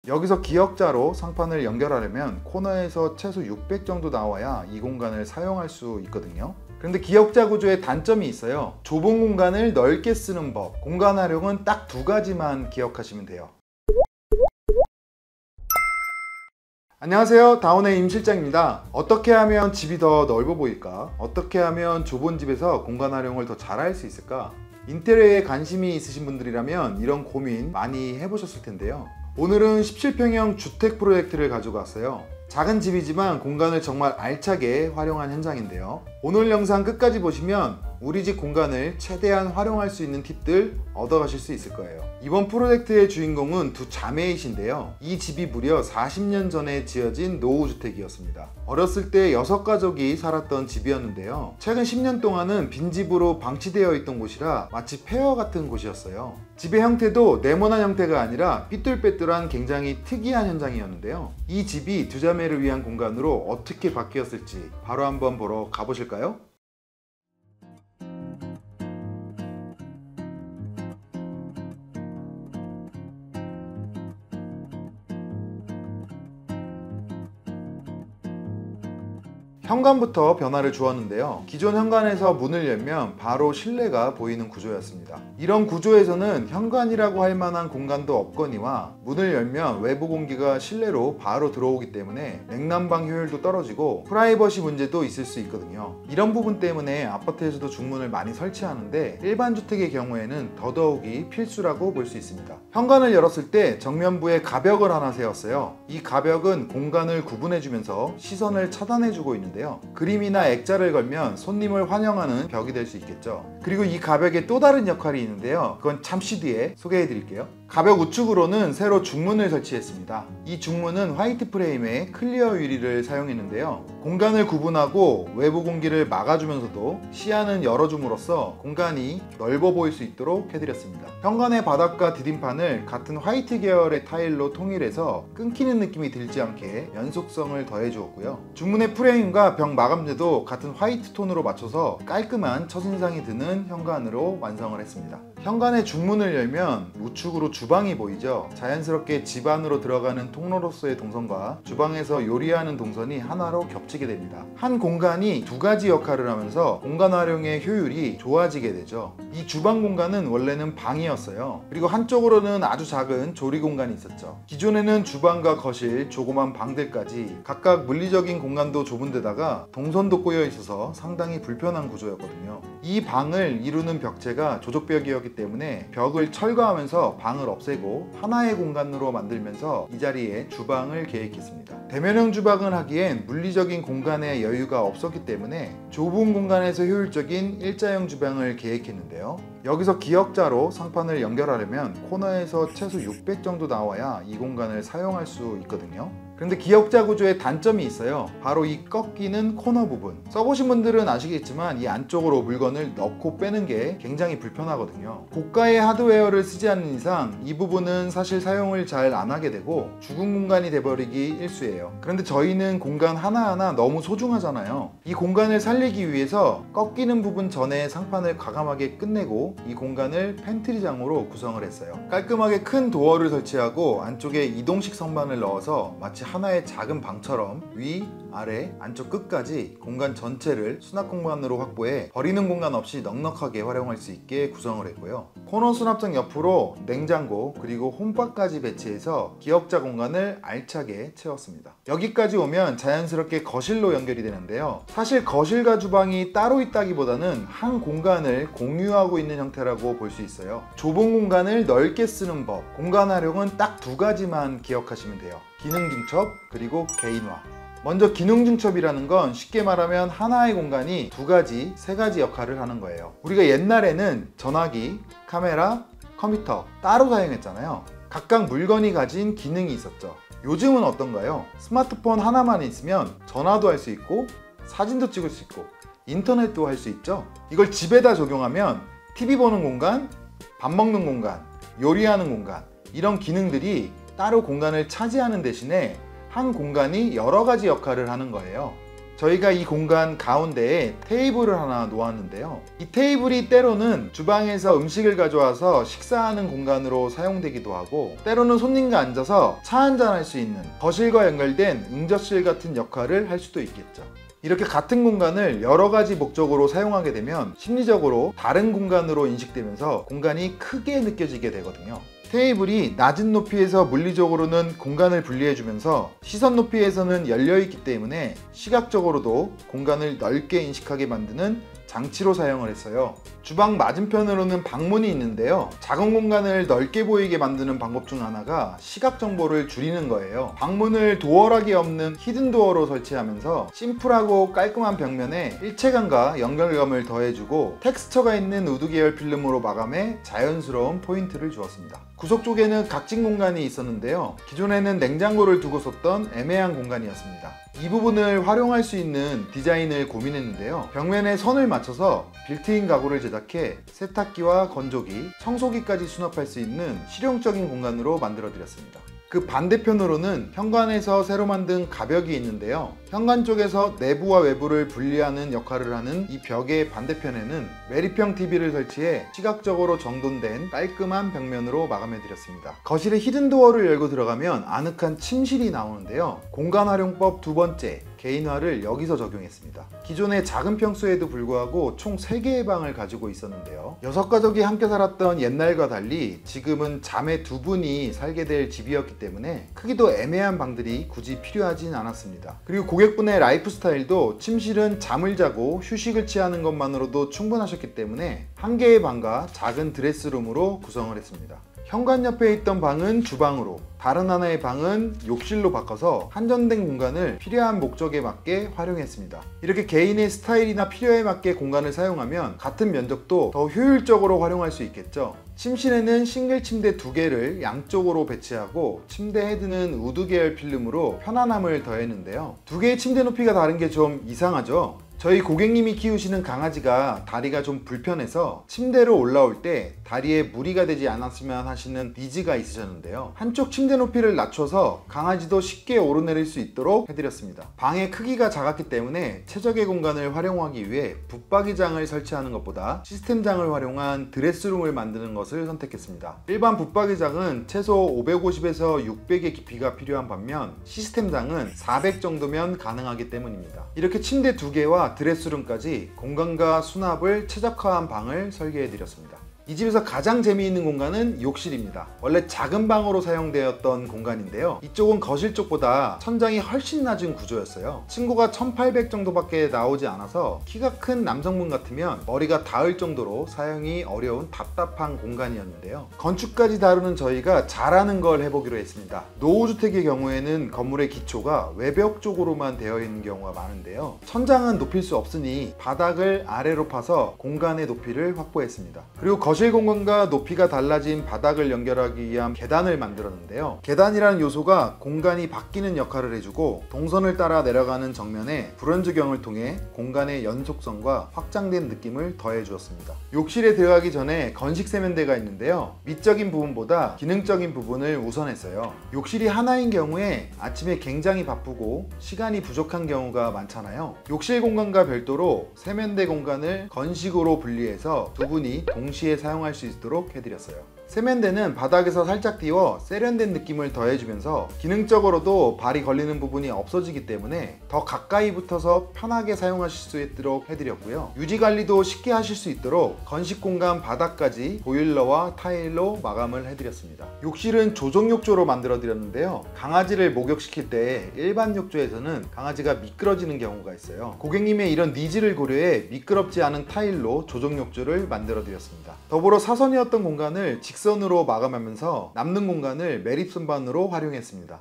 여기서 기역자로 상판을 연결하려면 코너에서 최소 600 정도 나와야 이 공간을 사용할 수 있거든요. 그런데 기역자 구조에 단점이 있어요. 좁은 공간을 넓게 쓰는 법, 공간 활용은 딱 두 가지만 기억하시면 돼요. 안녕하세요, 다운의 임 실장입니다. 어떻게 하면 집이 더 넓어 보일까? 어떻게 하면 좁은 집에서 공간 활용을 더 잘할 수 있을까? 인테리어에 관심이 있으신 분들이라면 이런 고민 많이 해보셨을 텐데요. 오늘은 17평형 주택 프로젝트를 가지고 왔어요. 작은 집이지만 공간을 정말 알차게 활용한 현장인데요. 오늘 영상 끝까지 보시면 우리 집 공간을 최대한 활용할 수 있는 팁들 얻어가실 수 있을 거예요. 이번 프로젝트의 주인공은 두 자매이신데요. 이 집이 무려 40년 전에 지어진 노후주택이었습니다. 어렸을 때 6가족이 살았던 집이었는데요. 최근 10년 동안은 빈집으로 방치되어 있던 곳이라 마치 폐허 같은 곳이었어요. 집의 형태도 네모난 형태가 아니라 삐뚤빼뚤한 굉장히 특이한 현장이었는데요. 이 집이 두 자매를 위한 공간으로 어떻게 바뀌었을지 바로 한번 보러 가보실까요? 현관부터 변화를 주었는데요. 기존 현관에서 문을 열면 바로 실내가 보이는 구조였습니다. 이런 구조에서는 현관이라고 할 만한 공간도 없거니와 문을 열면 외부 공기가 실내로 바로 들어오기 때문에 냉난방 효율도 떨어지고 프라이버시 문제도 있을 수 있거든요. 이런 부분 때문에 아파트에서도 중문을 많이 설치하는데 일반 주택의 경우에는 더더욱이 필수라고 볼 수 있습니다. 현관을 열었을 때 정면부에 가벽을 하나 세웠어요. 이 가벽은 공간을 구분해주면서 시선을 차단해주고 있는데 그림이나 액자를 걸면 손님을 환영하는 벽이 될 수 있겠죠. 그리고 이 가벽에 또 다른 역할이 있는데요. 그건 잠시 뒤에 소개해 드릴게요. 가벽 우측으로는 새로 중문을 설치했습니다. 이 중문은 화이트 프레임에 클리어 유리를 사용했는데요. 공간을 구분하고 외부 공기를 막아주면서도 시야는 열어줌으로써 공간이 넓어 보일 수 있도록 해드렸습니다. 현관의 바닥과 디딤판을 같은 화이트 계열의 타일로 통일해서 끊기는 느낌이 들지 않게 연속성을 더해 주었고요. 중문의 프레임과 벽 마감재도 같은 화이트 톤으로 맞춰서 깔끔한 첫인상이 드는 현관으로 완성을 했습니다. 현관의 중문을 열면 우측으로 주방이 보이죠. 자연스럽게 집 안으로 들어가는 통로로서의 동선과 주방에서 요리하는 동선이 하나로 겹치게 됩니다. 한 공간이 두 가지 역할을 하면서 공간 활용의 효율이 좋아지게 되죠. 이 주방 공간은 원래는 방이었어요. 그리고 한쪽으로는 아주 작은 조리 공간이 있었죠. 기존에는 주방과 거실, 조그만 방들까지 각각 물리적인 공간도 좁은 데다가 동선도 꼬여 있어서 상당히 불편한 구조였거든요. 이 방을 이루는 벽체가 조적벽이었기 때문에 벽을 철거하면서 방을 없애고 하나의 공간으로 만들면서 이 자리에 주방을 계획했습니다. 대면형 주방을 하기엔 물리적인 공간에 여유가 없었기 때문에 좁은 공간에서 효율적인 일자형 주방을 계획했는데요. 여기서 기역자로 상판을 연결하려면 코너에서 최소 600 정도 나와야 이 공간을 사용할 수 있거든요. 그런데 기역자 구조에 단점이 있어요. 바로 이 꺾이는 코너 부분. 써보신 분들은 아시겠지만 이 안쪽으로 물건을 넣고 빼는 게 굉장히 불편하거든요. 고가의 하드웨어를 쓰지 않는 이상 이 부분은 사실 사용을 잘 안 하게 되고 죽은 공간이 돼버리기 일쑤예요. 그런데 저희는 공간 하나하나 너무 소중하잖아요. 이 공간을 살리기 위해서 꺾이는 부분 전에 상판을 과감하게 끝내고 이 공간을 팬트리장으로 구성을 했어요. 깔끔하게 큰 도어를 설치하고 안쪽에 이동식 선반을 넣어서 마치 하나의 작은 방처럼 위, 아래, 안쪽 끝까지 공간 전체를 수납 공간으로 확보해 버리는 공간 없이 넉넉하게 활용할 수 있게 구성을 했고요. 코너 수납장 옆으로 냉장고 그리고 홈바까지 배치해서 기역자 공간을 알차게 채웠습니다. 여기까지 오면 자연스럽게 거실로 연결이 되는데요. 사실 거실과 주방이 따로 있다기보다는 한 공간을 공유하고 있는 형태라고 볼 수 있어요. 좁은 공간을 넓게 쓰는 법, 공간 활용은 딱 두 가지만 기억하시면 돼요. 기능 중첩 그리고 개인화. 먼저 기능 중첩이라는 건 쉽게 말하면 하나의 공간이 두 가지, 세 가지 역할을 하는 거예요. 우리가 옛날에는 전화기, 카메라, 컴퓨터 따로 사용했잖아요. 각각 물건이 가진 기능이 있었죠. 요즘은 어떤가요? 스마트폰 하나만 있으면 전화도 할 수 있고 사진도 찍을 수 있고 인터넷도 할 수 있죠. 이걸 집에다 적용하면 TV 보는 공간, 밥 먹는 공간, 요리하는 공간 이런 기능들이 따로 공간을 차지하는 대신에 한 공간이 여러 가지 역할을 하는 거예요. 저희가 이 공간 가운데에 테이블을 하나 놓았는데요. 이 테이블이 때로는 주방에서 음식을 가져와서 식사하는 공간으로 사용되기도 하고, 때로는 손님과 앉아서 차 한잔 할 수 있는 거실과 연결된 응접실 같은 역할을 할 수도 있겠죠. 이렇게 같은 공간을 여러 가지 목적으로 사용하게 되면 심리적으로 다른 공간으로 인식되면서 공간이 크게 느껴지게 되거든요. 테이블이 낮은 높이에서 물리적으로는 공간을 분리해주면서 시선 높이에서는 열려있기 때문에 시각적으로도 공간을 넓게 인식하게 만드는 장치로 사용을 했어요. 주방 맞은편으로는 방문이 있는데요. 작은 공간을 넓게 보이게 만드는 방법 중 하나가 시각 정보를 줄이는 거예요. 방문을 도어락이 없는 히든 도어로 설치하면서 심플하고 깔끔한 벽면에 일체감과 연결감을 더해주고 텍스처가 있는 우드 계열 필름으로 마감해 자연스러운 포인트를 주었습니다. 구석 쪽에는 각진 공간이 있었는데요. 기존에는 냉장고를 두고 썼던 애매한 공간이었습니다. 이 부분을 활용할 수 있는 디자인을 고민했는데요. 벽면에 선을 맞춰서 빌트인 가구를 제작해 세탁기와 건조기, 청소기까지 수납할 수 있는 실용적인 공간으로 만들어 드렸습니다. 그 반대편으로는 현관에서 새로 만든 가벽이 있는데요. 현관 쪽에서 내부와 외부를 분리하는 역할을 하는 이 벽의 반대편에는 매립형 TV를 설치해 시각적으로 정돈된 깔끔한 벽면으로 마감해 드렸습니다. 거실의 히든도어를 열고 들어가면 아늑한 침실이 나오는데요. 공간 활용법 두 번째, 개인화를 여기서 적용했습니다. 기존의 작은 평수에도 불구하고 총 3개의 방을 가지고 있었는데요. 6가족이 함께 살았던 옛날과 달리 지금은 자매 2분이 살게 될 집이었기 때문에 크기도 애매한 방들이 굳이 필요하진 않았습니다. 그리고 고객분의 라이프 스타일도 침실은 잠을 자고 휴식을 취하는 것만으로도 충분하셨기 때문에 1개의 방과 작은 드레스룸으로 구성을 했습니다. 현관 옆에 있던 방은 주방으로, 다른 하나의 방은 욕실로 바꿔서 한정된 공간을 필요한 목적에 맞게 활용했습니다. 이렇게 개인의 스타일이나 필요에 맞게 공간을 사용하면 같은 면적도 더 효율적으로 활용할 수 있겠죠. 침실에는 싱글 침대 2개를 양쪽으로 배치하고 침대 헤드는 우드 계열 필름으로 편안함을 더했는데요. 2개의 침대 높이가 다른 게 좀 이상하죠? 저희 고객님이 키우시는 강아지가 다리가 좀 불편해서 침대로 올라올 때 다리에 무리가 되지 않았으면 하시는 니즈가 있으셨는데요. 한쪽 침대 높이를 낮춰서 강아지도 쉽게 오르내릴 수 있도록 해드렸습니다. 방의 크기가 작았기 때문에 최적의 공간을 활용하기 위해 붙박이장을 설치하는 것보다 시스템장을 활용한 드레스룸을 만드는 것을 선택했습니다. 일반 붙박이장은 최소 550에서 600의 깊이가 필요한 반면 시스템장은 400 정도면 가능하기 때문입니다. 이렇게 침대 2개와 드레스룸까지 공간과 수납을 최적화한 방을 설계해 드렸습니다. 이 집에서 가장 재미있는 공간은 욕실입니다. 원래 작은 방으로 사용되었던 공간인데요. 이쪽은 거실 쪽보다 천장이 훨씬 낮은 구조였어요. 층고가 1800 정도밖에 나오지 않아서 키가 큰 남성분 같으면 머리가 닿을 정도로 사용이 어려운 답답한 공간이었는데요. 건축까지 다루는 저희가 잘하는 걸 해보기로 했습니다. 노후주택의 경우에는 건물의 기초가 외벽 쪽으로만 되어 있는 경우가 많은데요. 천장은 높일 수 없으니 바닥을 아래로 파서 공간의 높이를 확보했습니다. 그리고 거실 공간과 높이가 달라진 바닥을 연결하기 위한 계단을 만들었는데요. 계단이라는 요소가 공간이 바뀌는 역할을 해주고 동선을 따라 내려가는 정면에 브론즈경을 통해 공간의 연속성과 확장된 느낌을 더해 주었습니다. 욕실에 들어가기 전에 건식 세면대가 있는데요. 미적인 부분보다 기능적인 부분을 우선했어요. 욕실이 하나인 경우에 아침에 굉장히 바쁘고 시간이 부족한 경우가 많잖아요. 욕실 공간과 별도로 세면대 공간을 건식으로 분리해서 두 분이 동시에 사용할 수 있도록 해드렸어요. 세면대는 바닥에서 살짝 띄워 세련된 느낌을 더해주면서 기능적으로도 발이 걸리는 부분이 없어지기 때문에 더 가까이 붙어서 편하게 사용하실 수 있도록 해드렸고요. 유지관리도 쉽게 하실 수 있도록 건식 공간 바닥까지 보일러와 타일로 마감을 해드렸습니다. 욕실은 조종 욕조로 만들어 드렸는데요. 강아지를 목욕시킬 때 일반 욕조에서는 강아지가 미끄러지는 경우가 있어요. 고객님의 이런 니즈를 고려해 미끄럽지 않은 타일로 조종 욕조를 만들어 드렸습니다. 더불어 사선이었던 공간을 직선으로 마감하면서 남는 공간을 매립 선반으로 활용했습니다.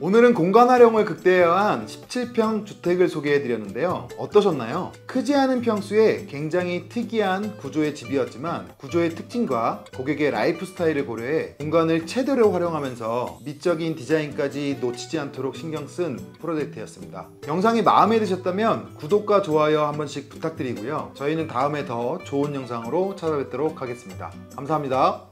오늘은 공간 활용을 극대화한 17평 주택을 소개해 드렸는데요. 어떠셨나요? 크지 않은 평수에 굉장히 특이한 구조의 집이었지만 구조의 특징과 고객의 라이프 스타일을 고려해 공간을 최대로 활용하면서 미적인 디자인까지 놓치지 않도록 신경 쓴 프로젝트였습니다. 영상이 마음에 드셨다면 구독과 좋아요 한 번씩 부탁드리고요. 저희는 다음에 더 좋은 영상으로 찾아뵙도록 하겠습니다. 감사합니다.